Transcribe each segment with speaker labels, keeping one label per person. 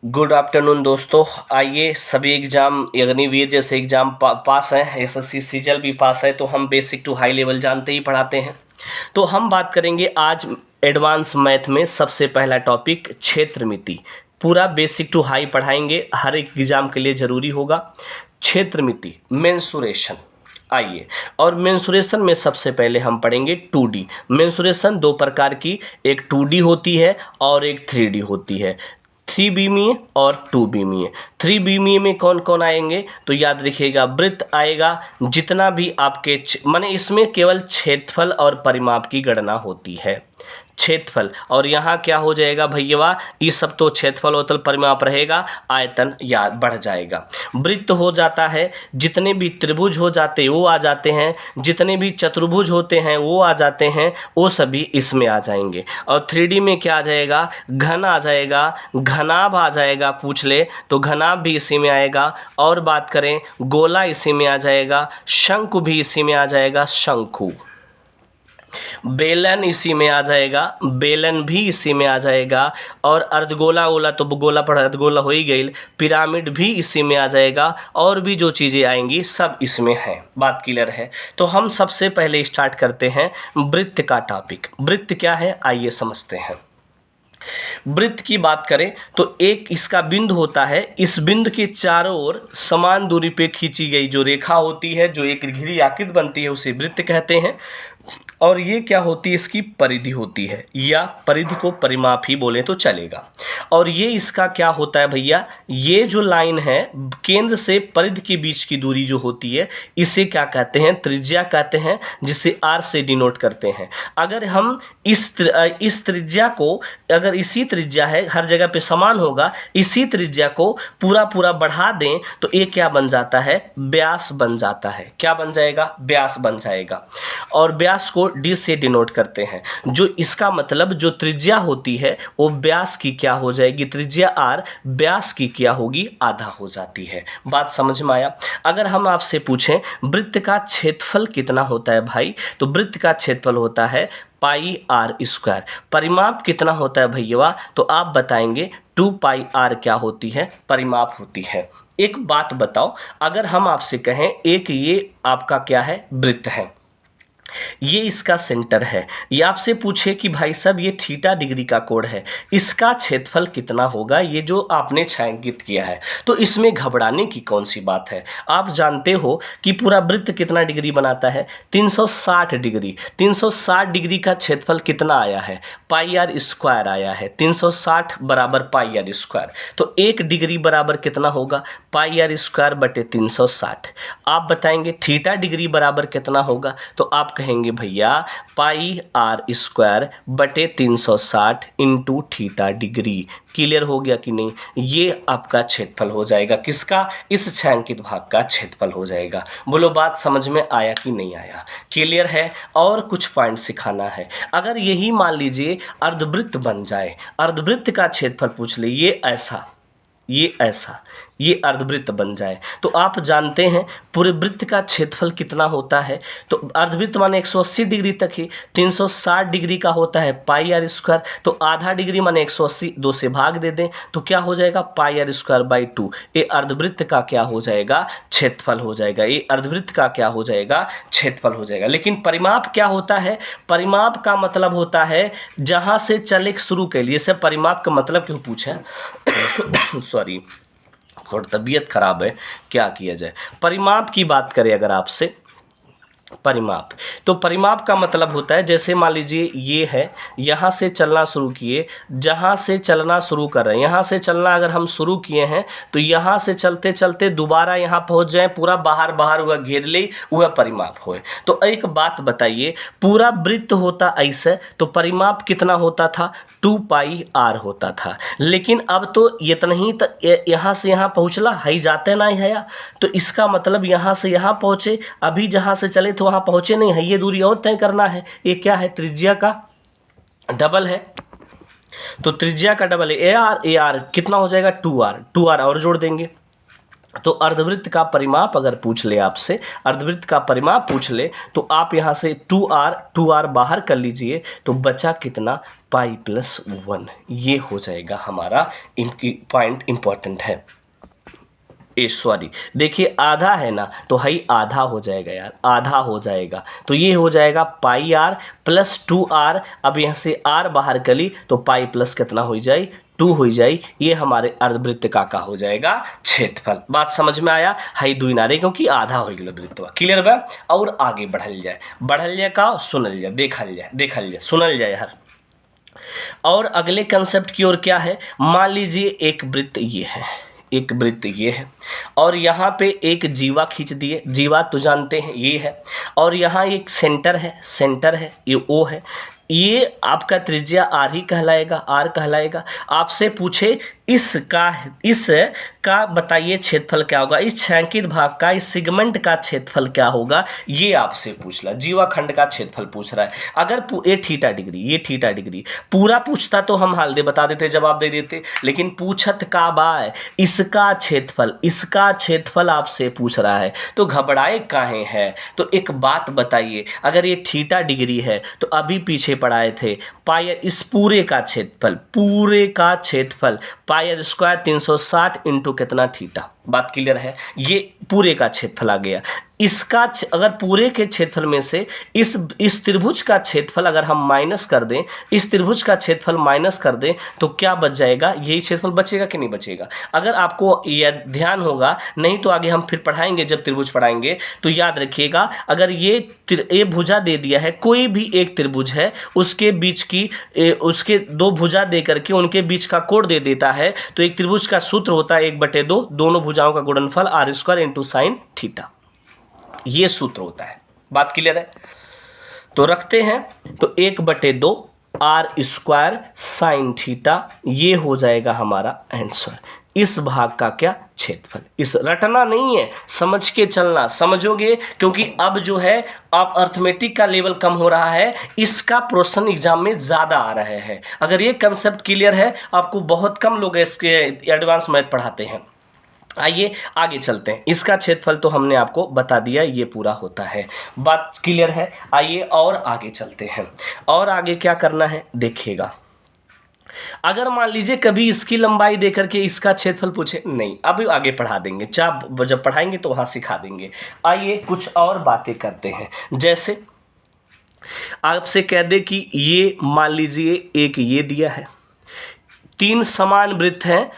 Speaker 1: Good afternoon दोस्तों। आइए, सभी एग्ज़ाम अग्निवीर जैसे एग्ज़ाम पास हैं, एसएससी सीजल भी पास है, तो हम बेसिक टू हाई लेवल जानते ही पढ़ाते हैं। तो हम बात करेंगे आज एडवांस मैथ में सबसे पहला टॉपिक क्षेत्रमिति। पूरा बेसिक टू हाई पढ़ाएंगे, हर एक एग्ज़ाम के लिए ज़रूरी होगा। क्षेत्रमिति, मेंसुरेशन। आइए, और मेंसुरेशन में सबसे पहले हम पढ़ेंगे 2D। मेंसुरेशन दो प्रकार की, एक 2D होती है और एक 3D होती है। 3 बीमीय और 2 बीमीय। 3 बीमीय में कौन कौन आएंगे तो याद रखिएगा, वृत्त आएगा, जितना भी आपके माने इसमें केवल क्षेत्रफल और परिमाप की गणना होती है। क्षेत्रफल, और यहाँ क्या हो जाएगा भैया, ये सब तो क्षेत्रफल होतल परिमाप रहेगा, आयतन याद बढ़ जाएगा। वृत्त हो जाता है, जितने भी त्रिभुज हो जाते वो आ जाते हैं, जितने भी चतुर्भुज होते हैं वो आ जाते हैं, वो सभी इसमें आ जाएंगे। और 3D में क्या आ जाएगा, घन आ जाएगा, घनाभ आ जाएगा, पूछ ले तो घनाभ भी इसी में आएगा। और बात करें गोला इसी में आ जाएगा, शंकु भी इसी में आ जाएगा, शंकु। बेलन इसी में आ जाएगा, बेलन भी इसी में आ जाएगा। और अर्धगोला गोला तो गोला पर अर्धगोला हो ही गई, पिरामिड भी इसी में आ जाएगा। और भी जो चीज़ें आएंगी सब इसमें हैं। बात क्लियर है। तो हम सबसे पहले स्टार्ट करते हैं वृत्त का टॉपिक। वृत्त क्या है आइए समझते हैं। वृत्त की बात करें तो एक इसका बिंदु होता है, इस बिंदु के चारों ओर समान दूरी पे खींची गई जो रेखा होती है, जो एक घिरी आकृति बनती है, उसे वृत्त कहते हैं। और ये क्या होती है, इसकी परिधि होती है, या परिधि को परिमाप ही बोले तो चलेगा। और ये इसका क्या होता है भैया, ये जो लाइन है केंद्र से परिधि के बीच की दूरी जो होती है, इसे क्या कहते हैं, त्रिज्या कहते हैं, जिसे r से डिनोट करते हैं। अगर हम इस त्रिज्या को, अगर इसी त्रिज्या है, हर जगह पे समान होगा, इसी त्रिज्या को पूरा बढ़ा दें तो ये क्या बन जाता है, व्यास बन जाता है। क्या बन जाएगा, व्यास बन जाएगा। और व्यास को d से डिनोट करते हैं, जो इसका मतलब जो त्रिज्या होती है वो व्यास की क्या हो जाएगी, त्रिज्या r व्यास की क्या होगी, आधा हो जाती है। बात समझ में आया। अगर हम आपसे पूछें वृत्त का क्षेत्रफल कितना होता है भाई, तो वृत्त का क्षेत्रफल होता है पाई आर स्क्वायर। परिमाप कितना होता है भैया, तो आप बताएंगे 2 पाई आर क्या होती है, परिमाप होती है। एक बात बताओ, अगर हम आपसे कहें एक ये आपका क्या है, वृत्त है, ये इसका सेंटर है, ये आपसे पूछे कि भाई साहब ये थीटा डिग्री का कोण है, इसका क्षेत्रफल कितना होगा, ये जो आपने छायांकित किया है, तो इसमें घबराने की कौन सी बात है। आप जानते हो कि पूरा वृत्त कितना डिग्री बनाता है, 360 डिग्री। 360 डिग्री का क्षेत्रफल कितना आया है, पाई आर स्क्वायर आया है। 360 बराबर पाई आर स्क्वायर, तो 1 डिग्री बराबर कितना होगा, पाई आर स्क्वायर बटे 360। आप बताएंगे थीटा डिग्री बराबर कितना होगा, तो आप कहेंगे भैया पाई आर स्क्वायर बटे 360 इंटू थीटा डिग्री। क्लियर हो गया कि नहीं, ये आपका क्षेत्रफल हो जाएगा, किसका, इस छायांकित भाग का क्षेत्रफल हो जाएगा। बोलो बात समझ में आया कि नहीं आया, क्लियर है। और कुछ पॉइंट सिखाना है। अगर यही मान लीजिए अर्धवृत्त बन जाए, अर्धवृत्त का क्षेत्रफल पूछ ले, ये ऐसा, ये ऐसा, ये अर्धवृत्त बन जाए, तो आप जानते हैं पूरे वृत्त का क्षेत्रफल कितना होता है, तो अर्धवृत्त माने 180 डिग्री तक ही, 360 डिग्री का होता है पाई आर स्क्वायर, तो आधा डिग्री माने 180, 2 से भाग दे दें तो क्या हो जाएगा, पाई आर स्क्वायर बाई 2। ये अर्धवृत्त का क्या हो जाएगा, क्षेत्रफल हो जाएगा। ये अर्धवृत्त का क्या हो जाएगा, क्षेत्रफल हो जाएगा। लेकिन परिमाप क्या होता है, परिमाप का मतलब होता है जहाँ से चले शुरू के लिए, से परिमाप का मतलब क्यों पूछा सॉरी, थोड़ी तबीयत खराब है, क्या किया जाए। परिमाप की बात करें अगर आपसे, परिमाप, तो परिमाप का मतलब होता है, जैसे मान लीजिए ये है, यहाँ से चलना शुरू किए, जहाँ से चलना शुरू कर रहे हैं, यहाँ से चलना अगर हम शुरू किए हैं तो यहाँ से चलते चलते दोबारा यहाँ पहुँच जाए, पूरा बाहर बाहर हुआ घेर ले, वह परिमाप होए। तो एक बात बताइए, पूरा वृत्त होता ऐसे तो परिमाप कितना होता था, 2 पाई आर होता था। लेकिन अब तो इतना ही यहाँ से यहाँ पहुँचला है, जाते ना है, तो इसका मतलब यहाँ से यहाँ पहुँचे, अभी जहाँ से चले तो वहाँ पहुँचे नहीं है, ये दूरी और तय करना है। ये क्या है, त्रिज्या का डबल है, तो त्रिज्या का डबल है, ए आर कितना हो जाएगा, 2r। 2r और जोड़ देंगे, तो अर्धवृत्त का परिमाप अगर पूछ ले आपसे, अर्धवृत्त का परिमाप पूछ ले, तो आप यहाँ से 2r बाहर कर लीजिए, तो बचा कितना, पाई प्लस 1। ये हो जाएगा हमारा, इनकी पॉइंट इंपॉर्टेंट है। सॉरी, देखिए आधा है ना, तो हाई आधा हो जाएगा यार, आधा हो जाएगा, तो ये हो जाएगा पाई आर प्लस 2r। अब यहाँ से r बाहर कर ली, तो पाई प्लस कितना हो जाए, 2 हो जाए। ये हमारे अर्धवृत्त का हो जाएगा क्षेत्रफल। बात समझ में आया, हाई 2 नारे क्योंकि आधा हो गया वृत्त। क्लियर बा? और आगे बढ़ल जाए का सुनल जाए, देखल जाए सुनल जाए हर। और अगले कंसेप्ट की ओर क्या है, मान लीजिए एक वृत्त ये है, एक वृत्त ये है, और यहाँ पे एक जीवा खींच दिए, जीवा तो जानते हैं ये है, और यहाँ एक सेंटर है, ये ओ है, ये आपका त्रिज्या आर ही कहलाएगा, आर कहलाएगा। आपसे पूछे इसका बताइए क्षेत्रफल क्या होगा, इस छायांकित भाग का, इस सेगमेंट का क्षेत्रफल क्या होगा, ये आपसे पूछ रहा, जीवा खंड का क्षेत्रफल पूछ रहा है। अगर ये थीटा डिग्री पूरा पूछता तो हम हाल दे बता देते, जवाब दे देते, लेकिन पूछत का बाय इसका क्षेत्रफल आपसे पूछ रहा है, तो घबराए काहे है। तो एक बात बताइए, अगर ये थीटा डिग्री है तो अभी पीछे पढ़ाए थे पाई, इस पूरे का क्षेत्रफल पाई स्क्वायर 360 इंटू कितना थीटा। बात क्लियर है, ये पूरे का क्षेत्रफल आ गया। इसका अगर पूरे के क्षेत्रफल में से इस त्रिभुज का क्षेत्रफल अगर हम माइनस कर दें, इस त्रिभुज का क्षेत्रफल माइनस कर दें, तो क्या बच जाएगा, यही क्षेत्रफल बचेगा कि नहीं बचेगा। अगर आपको यह ध्यान होगा, नहीं तो आगे हम फिर पढ़ाएंगे, जब त्रिभुज पढ़ाएंगे तो याद रखिएगा। अगर ये भुजा दे दिया है, कोई भी एक त्रिभुज है, उसके बीच की उसके 2 भुजा दे करके उनके बीच का कोण दे देता है, तो एक त्रिभुज का सूत्र होता है 1/2, दोनों भुजाओं का गुणनफल r square into sine theta, ये सूत्र होता है। बात क्लियर है? तो रखते हैं, तो 1/2 आर स्क्वायर साइन थीटा, ये हो जाएगा हमारा आंसर। इस भाग का क्या, क्षेत्रफल। इस रटना नहीं है, समझ के चलना, समझोगे, क्योंकि अब जो है आप अर्थमेटिक का लेवल कम हो रहा है, इसका प्रश्न एग्जाम में ज़्यादा आ रहे हैं। अगर ये कंसेप्ट क्लियर है, आपको बहुत कम लोग इसके एडवांस मैथ पढ़ाते हैं। आइए आगे चलते हैं। इसका क्षेत्रफल तो हमने आपको बता दिया, ये पूरा होता है। बात क्लियर है? आइए और आगे चलते हैं। और आगे क्या करना है देखिएगा। अगर मान लीजिए कभी इसकी लंबाई देकर के इसका क्षेत्रफल पूछे, नहीं, अब आगे पढ़ा देंगे, जब पढ़ाएंगे तो वहाँ सिखा देंगे। आइए कुछ और बातें करते हैं। जैसे आपसे कह दे कि ये मान लीजिए एक ये दिया है, 3 समान वृत्त हैं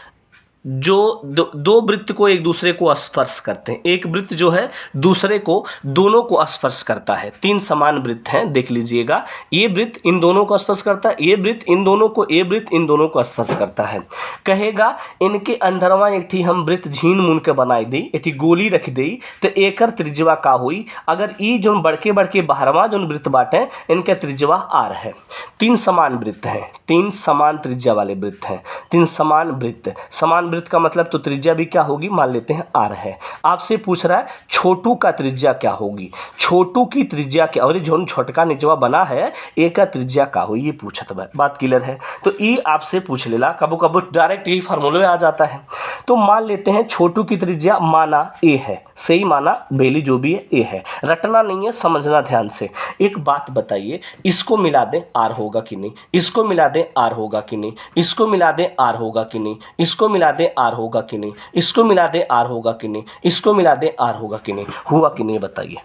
Speaker 1: जो दो वृत्त को एक दूसरे को स्पर्श करते हैं। एक वृत्त जो है दूसरे को, दोनों को स्पर्श करता है। 3 समान वृत्त हैं, देख लीजिएगा। ये वृत्त इन दोनों को स्पर्श करता है, ये वृत्त इन दोनों को, ये वृत्त इन दोनों को स्पर्श करता है। कहेगा इनके अंदरवा एक थी हम वृत्त झीन मुन के बनाई दी, एक गोली रख दी, तो एकर त्रिज्या का हुई। अगर ई जो बड़के बाहरवा जो वृत्त बाटे, इनके त्रिज्या आर है। 3 समान वृत्त हैं, 3 समान त्रिज्या वाले वृत्त हैं, 3 समान वृत्त। समान वृत्त का मतलब तो त्रिज्या भी क्या होगी, मान लेते हैं आर है। आपसे पूछ रहा है छोटू का त्रिज्या क्या होगी, छोटू की त्रिज्या क्या, और जो छोटका निचवा बना है एक का त्रिज्या का हुई, ये पूछत बा। बात क्लियर है? तो ये आपसे पूछ लेला, कबो कबो डायरेक्ट यही फार्मूले में आ जाता है। तो मान लेते हैं छोटू की त्रिज्या माना ए है, सही माना बेली जो भी है ए है। रटना नहीं है, समझना ध्यान से। एक बात बताइए, इसको मिला दें आर होगा कि नहीं, इसको मिला दें आर होगा कि नहीं, इसको मिला दें आर होगा कि नहीं, इसको मिला दें आर होगा कि नहीं, इसको मिला दें आर होगा कि नहीं, इसको मिला दें आर होगा कि नहीं, हुआ कि नहीं बताइए।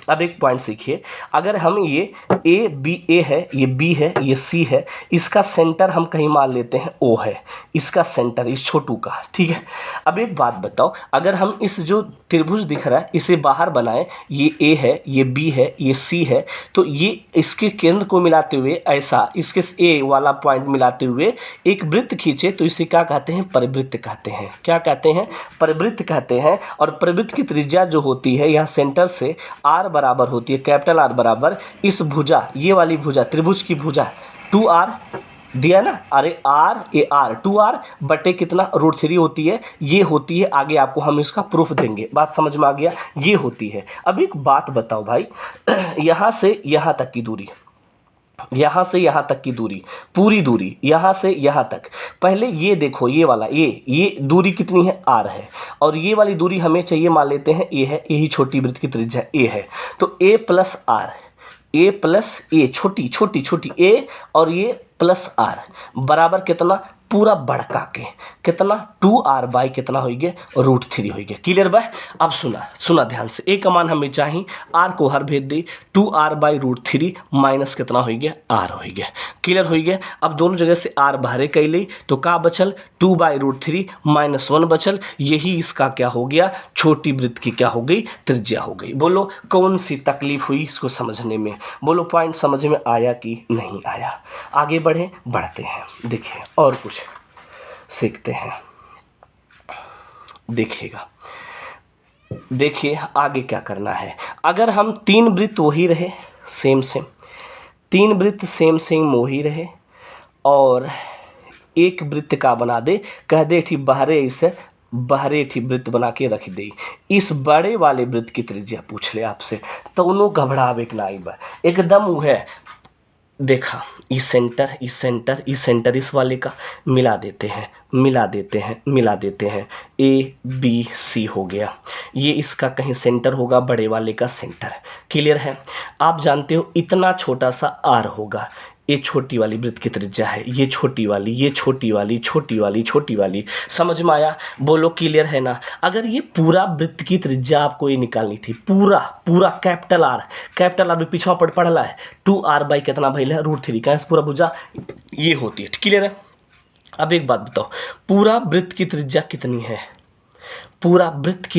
Speaker 1: अब एक पॉइंट सीखिए, अगर हम ये ए बी, ए है, ये बी है, ये सी है, इसका सेंटर हम कहीं मान लेते हैं ओ है, इसका सेंटर इस छोटू का, ठीक है। अब एक बात बताओ, अगर हम इस जो त्रिभुज दिख रहा है इसे बाहर बनाएं, ये ए है, ये बी है, ये सी है, तो ये इसके केंद्र को मिलाते हुए ऐसा इसके ए वाला पॉइंट मिलाते हुए एक वृत्त खींचे, तो इसे क्या कहते हैं, परिवृत्त कहते हैं। क्या कहते हैं? परिवृत्त कहते हैं। और परिवृत्त की त्रिज्या जो होती है यहाँ सेंटर से आर बराबर होती है, कैपिटल आर बराबर इस भुजा, ये वाली भुजा, त्रिभुज की भुजा 2r दिया ना, अरे आर ए आर 2r बटे कितना √3 होती है, ये होती है। आगे आपको हम इसका प्रूफ देंगे। बात समझ में आ गया? ये होती है। अब एक बात बताओ भाई, यहाँ से यहाँ तक की दूरी, यहाँ से यहाँ तक की दूरी, पूरी दूरी यहाँ से यहाँ तक, पहले ये देखो, ये वाला ये दूरी कितनी है, r है, और ये वाली दूरी हमें चाहिए, मान लेते हैं a है, यही छोटी वृत्त की त्रिज्या a है, तो a plus r, a plus a, छोटी छोटी छोटी a और ये प्लस r बराबर कितना, पूरा बढ़का के कितना, 2r बाई कितना हो गया, √3 हो गया। Clear by. अब सुना ध्यान से, एक मान हमें चाहिए, r को हर भेज दी, 2r बाई √3 माइनस कितना हो गया, r हो गया। क्लियर हो गया। अब दोनों जगह से r बाहरे कैली तो का बचल, 2 बाई √3 माइनस 1 बचल, यही इसका क्या हो गया, छोटी वृत्त की क्या हो गई, त्रिज्या हो गई। बोलो कौन सी तकलीफ हुई इसको समझने में, बोलो पॉइंट समझ में आया कि नहीं आया। आगे बढ़ते हैं, देखिए और कुछ सीखते हैं, देखिएगा, देखिए आगे क्या करना है। अगर हम 3 वृत्त वही रहे सेम 3 वृत्त सेम वही रहे और एक वृत्त का बना दे, कह दे ठीक बाहरे ठीक वृत्त बना के रख दे, इस बड़े वाले वृत्त की त्रिज्या पूछ ले आपसे, तो उन्हों घबरावे के नाई बा, एकदम वो है। देखा, इस सेंटर इस वाले का मिला देते हैं, ए बी सी हो गया, ये इसका कहीं सेंटर होगा, बड़े वाले का सेंटर। क्लियर है। आप जानते हो इतना छोटा सा आर होगा, ये छोटी वाली वृत्त की त्रिज्या है, ये छोटी वाली, समझ में आया। बोलो क्लियर है ना। अगर ये पूरा वृत्त की त्रिज्या आपको ये निकालनी थी, पूरा कैपिटल आर भी पीछा पढ़ला है, 2r बाई कितना भइल है, √3, कैसे पूरा भुजा ये होती है। क्लियर है। अब एक बात बताओ, पूरा वृत्त की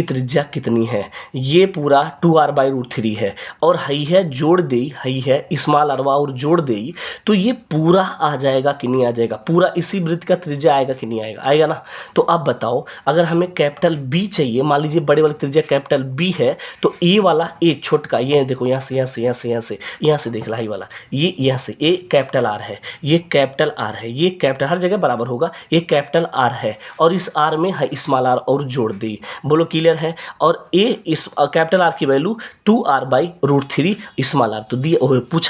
Speaker 1: त्रिज्या कितनी है, ये पूरा 2r बाई √3 है, और हई है जोड़ दे, हई है स्मॉल अरवा और जोड़ दे, तो ये पूरा आ जाएगा कि नहीं आ जाएगा, पूरा इसी वृत्त का त्रिज्या आएगा कि नहीं आएगा ना। तो अब बताओ, अगर हमें कैपिटल B चाहिए, मान लीजिए बड़े वाली त्रिज्या कैपिटल B है, तो ये वाला ए छोटका, ये देखो यहाँ से देख ला, ये वाला ये यहाँ से ए कैपिटल R है, ये कैपिटल R है, ये कैपिटल हर जगह बराबर होगा, ये कैपिटल R है, और इस R में है स्मॉल r और जोड़ दे। बोलो क्लियर है। और ए इस कैपिटल आर की value 2r by √3 small r, तो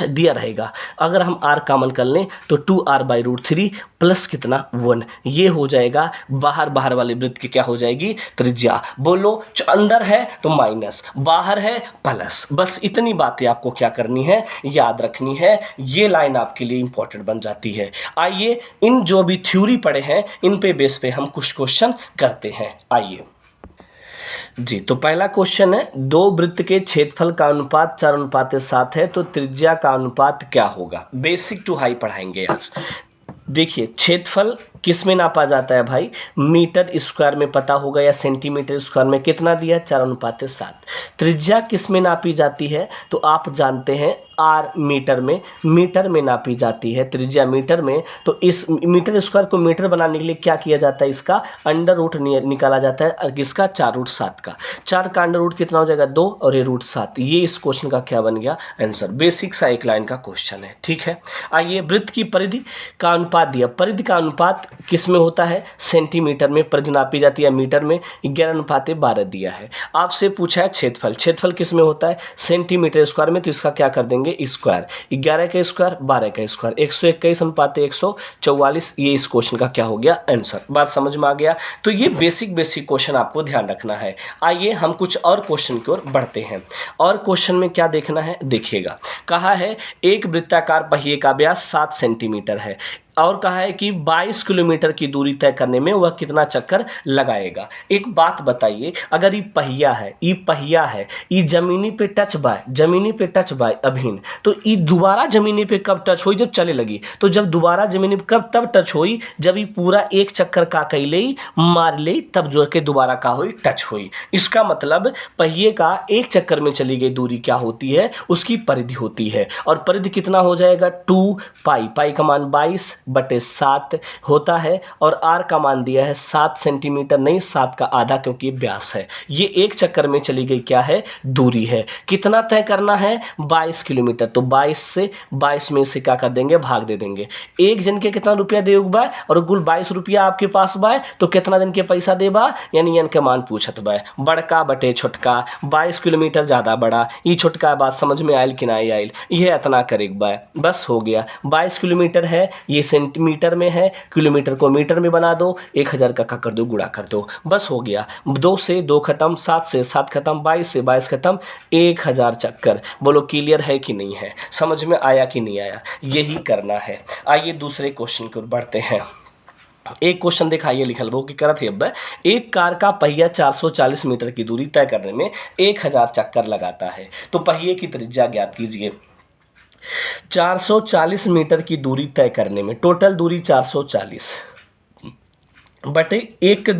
Speaker 1: दिया रहेगा। अगर हम r कॉमन कर लें तो 2r बाई √3 प्लस कितना 1, ये हो जाएगा बाहर वाले वृत्त की क्या हो जाएगी, त्रिज्या। बोलो अंदर है तो माइनस, बाहर है प्लस, बस इतनी बातें आपको क्या करनी है, याद रखनी है। ये लाइन आपके लिए इंपॉर्टेंट बन जाती है। आइए इन जो भी थ्योरी पढ़े हैं इन पे बेस पे हम कुछ क्वेश्चन करते हैं। आइए जी, तो पहला क्वेश्चन है, 2 वृत्त के क्षेत्रफल का अनुपात 4:7 है, तो त्रिज्या का अनुपात क्या होगा। बेसिक टू हाई पढ़ाएंगे यार। देखिए क्षेत्रफल किस में नापा जाता है भाई, मीटर स्क्वायर में पता होगा या सेंटीमीटर स्क्वायर में, कितना दिया 4:7। त्रिज्या किस में नापी जाती है, तो आप जानते हैं r मीटर में नापी जाती है त्रिज्या मीटर में। तो इस मीटर स्क्वायर को मीटर बनाने के लिए क्या किया जाता है, इसका अंडर रूट निकाला जाता है, और किसका 4√7 का, 4 का अंडर रूट कितना हो जाएगा 2, और ये √7। ये इस क्वेश्चन का क्या बन गया आंसर, बेसिक सा एक लाइन का क्वेश्चन है। ठीक है। आइए वृत्त की परिधि का अनुपात दिया, परिधि का अनुपात किस में होता है, सेंटीमीटर में परिधि नापी जाती है, मीटर में 11:12 दिया है। आपसे पूछा है क्षेत्रफल किस में होता है, सेंटीमीटर स्क्वायर में, तो इसका क्या कर देंगे स्क्वायर, 11 का स्क्वायर 12 का स्क्वायर, 121:144, ये इस क्वेश्चन का क्या हो गया आंसर। बात समझ में आ गया। तो ये बेसिक क्वेश्चन आपको ध्यान रखना है। आइए हम कुछ और क्वेश्चन की ओर बढ़ते हैं। और क्वेश्चन में क्या देखना है, देखिएगा, कहा है एक वृत्ताकार पहिए का व्यास 7 सेंटीमीटर है, और कहा है कि 22 किलोमीटर की दूरी तय करने में वह कितना चक्कर लगाएगा। एक बात बताइए, अगर ये पहिया है, ये जमीनी पे टच बाय अभिन, तो ये दोबारा जमीनी पे कब टच हुई, जब चले लगी। तो जब दोबारा जमीनी पे कब तब टच हुई, जब ये पूरा एक चक्कर का कैले मार ले, तब जो के दोबारा का हुई टच हुई। इसका मतलब पहिए का एक चक्कर में चली गई दूरी क्या होती है, उसकी परिधि होती है। और परिधि कितना हो जाएगा 2 पाई का मान 22, 22/7 होता है और आर का मान दिया है 7 सेंटीमीटर, नहीं 7 का आधा क्योंकि व्यास है। ये एक चक्कर में चली गई क्या है, दूरी है। कितना तय करना है, 22 किलोमीटर। तो 22 में से क्या कर देंगे, भाग दे देंगे। एक जन के कितना रुपया दे बा और कुल 22 रुपया आपके पास बा, तो कितना जन के पैसा दे बा, यानी एन के मान पूछत बा। बड़का बटे छोटका, 22 किलोमीटर ज़्यादा बड़ा, ये छोटका बात समझ में आयल कि नहीं आयल, यह इतना करेग बा। बस हो गया। 22 किलोमीटर है, ये सेंटीमीटर में है, किलोमीटर को मीटर में बना दो, 1000 का कर दो, गुणा कर दो, बस हो गया। 2 से 2 खत्म, 7 से 7 खत्म, 22 से 22 खत्म, 1000 चक्कर। बोलो क्लियर है कि नहीं है, समझ में आया कि नहीं आया, यही करना है। आइए दूसरे क्वेश्चन की ओर बढ़ते हैं। एक क्वेश्चन दिखाइए लिखल वो कि करत है। अब एक कार का पहिया 440 मीटर की दूरी तय करने में 1000 चक्कर लगाता है, तो पहिए की त्रिज्या ज्ञात कीजिए। 440 मीटर की दूरी तय करने में टोटल दूरी 440 बटे एक के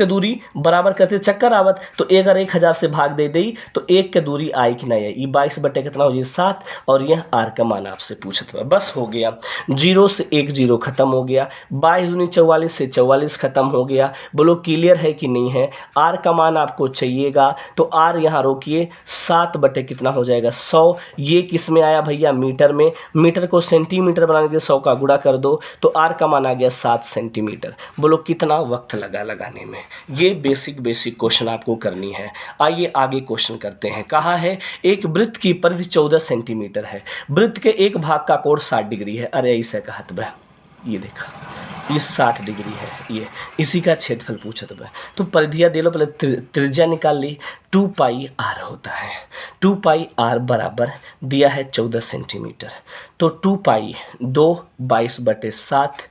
Speaker 1: दूरी बराबर करते चक्कर आवत, तो अगर 1000 से भाग दे दी तो एक के दूरी आई कि नहीं आई। ये 22 बटे कितना हो जाए 7, और यह आर का मान आपसे पूछत हुआ। बस हो गया। 0 से 1 0 खत्म हो गया। 22 दूनी 44 से 44 खत्म हो गया। बोलो क्लियर है कि नहीं है। आर का मान आपको चाहिएगा, तो आर यहाँ रोकिए, 7 बटे कितना हो जाएगा 100। ये किस में आया भैया, मीटर में। मीटर को सेंटीमीटर बनाने के लिए 100 का गुणा कर दो, तो आर का मान आ गया 7 सेंटीमीटर। बोलो कितना वक्त लगा लगाने में। ये बेसिक क्वेश्चन आपको करनी है। आइए आगे क्वेश्चन करते हैं। कहा है एक वृत्त की परिधि 14 सेंटीमीटर है, वृत्त के एक भाग का कोण 60 डिग्री है। अरे ऐसे कहत बे, ये देखा, ये 60 डिग्री है, ये इसी का क्षेत्रफल पूछत बे। तो परिधिया दे लो, पहले त्रिज्या निकाल ली। 2 पाई आर होता है। 2 पाई आर बराबर दिया है 14 सेंटीमीटर। तो 2 पाई 2 22/7,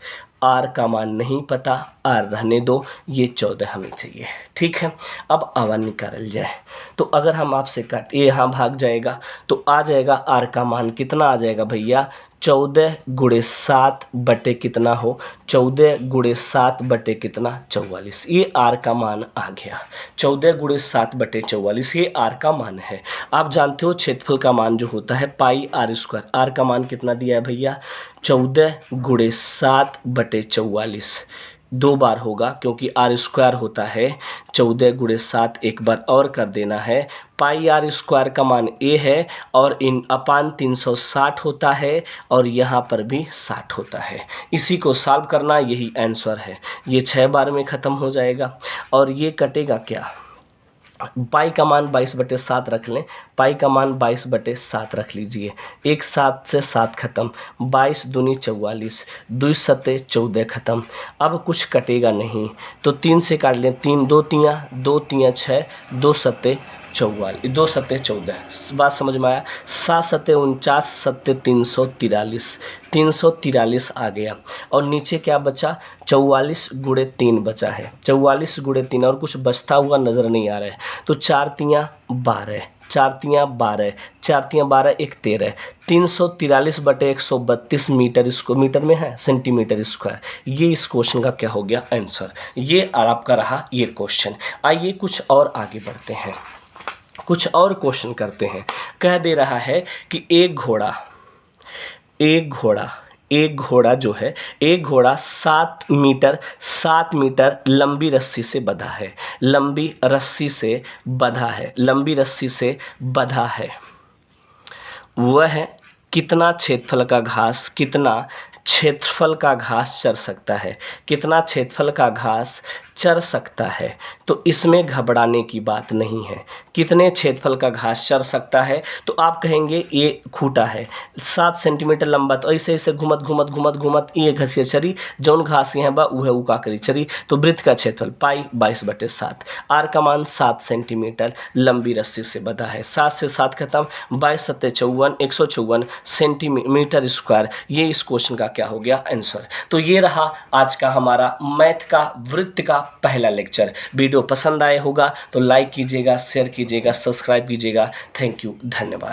Speaker 1: आर का मान नहीं पता, आर रहने दो, ये 14 हमें चाहिए। ठीक है, अब आवा निकाल जाए। तो अगर हम आपसे काट, ये यहाँ भाग जाएगा तो आ जाएगा आर का मान कितना आ जाएगा भैया, 14 × 7 बटे कितना हो, 14 × 7 बटे कितना 44। ये आर का मान आ गया। 14 × 7 बटे 44 ये आर का मान है। आप जानते हो क्षेत्रफल का मान जो होता है पाई आर स्क्वायर। आर का मान कितना दिया है भैया, 14 × 7 बटे 44। 2 बार होगा क्योंकि आर स्क्वायर होता है। 14 × 7 एक बार और कर देना है। पाई आर स्क्वायर का मान ए है और इन अपान 360 होता है, और यहाँ पर भी 60 होता है। इसी को सॉल्व करना, यही आंसर है। ये 6 बार में ख़त्म हो जाएगा। और ये कटेगा क्या, पाई का मान 22/7 रख लें। पाई का मान 22/7 रख लीजिए। 1 7 से 7 खत्म, 22 दूनी 44, 2 7 14 खत्म। अब कुछ कटेगा नहीं, तो 3 से काट लें। 3 2 3 6, 2 7 44, 2 7 14। बात समझ में आया। 7 7 49, 7 343, 343 आ गया। और नीचे क्या बचा, 44 × 3 बचा है। 44 × 3 और कुछ बचता हुआ नज़र नहीं आ रहा है। तो 4 3 12, 4 3 12, 4 3 12 1 13, 343/132 मीटर। इसको मीटर में है, सेंटीमीटर स्क्वायर। ये इस क्वेश्चन का क्या हो गया, आंसर। ये आपका रहा ये क्वेश्चन। आइए कुछ और आगे बढ़ते हैं, कुछ और क्वेश्चन करते हैं। कह दे रहा है कि एक घोड़ा जो है, एक घोड़ा 7 मीटर लंबी रस्सी से बंधा है। लंबी रस्सी से बंधा है। वह कितना क्षेत्रफल का घास चर सकता है। कितना क्षेत्रफल का घास चर सकता है। तो इसमें घबराने की बात नहीं है। कितने क्षेत्रफल का घास चर सकता है, तो आप कहेंगे ये खूटा है 7 सेंटीमीटर लंबा, तो ऐसे ऐसे घूमत ये घसिया चरी, जौन घास यहाँ बा उहे उका करी चरी। तो वृत्त का क्षेत्रफल पाई 22/7। आर का मान 7 सेंटीमीटर लंबी रस्सी से बंधा है। 7 से 7 खत्म, 22 7 54, 154 सेंटीमीटर स्क्वायर। ये इस क्वेश्चन का क्या हो गया, आंसर। तो ये रहा आज का हमारा मैथ का वृत्त का पहला लेक्चर। वीडियो पसंद आए होगा तो लाइक कीजिएगा, शेयर कीजिएगा, सब्सक्राइब कीजिएगा। थैंक यू, धन्यवाद।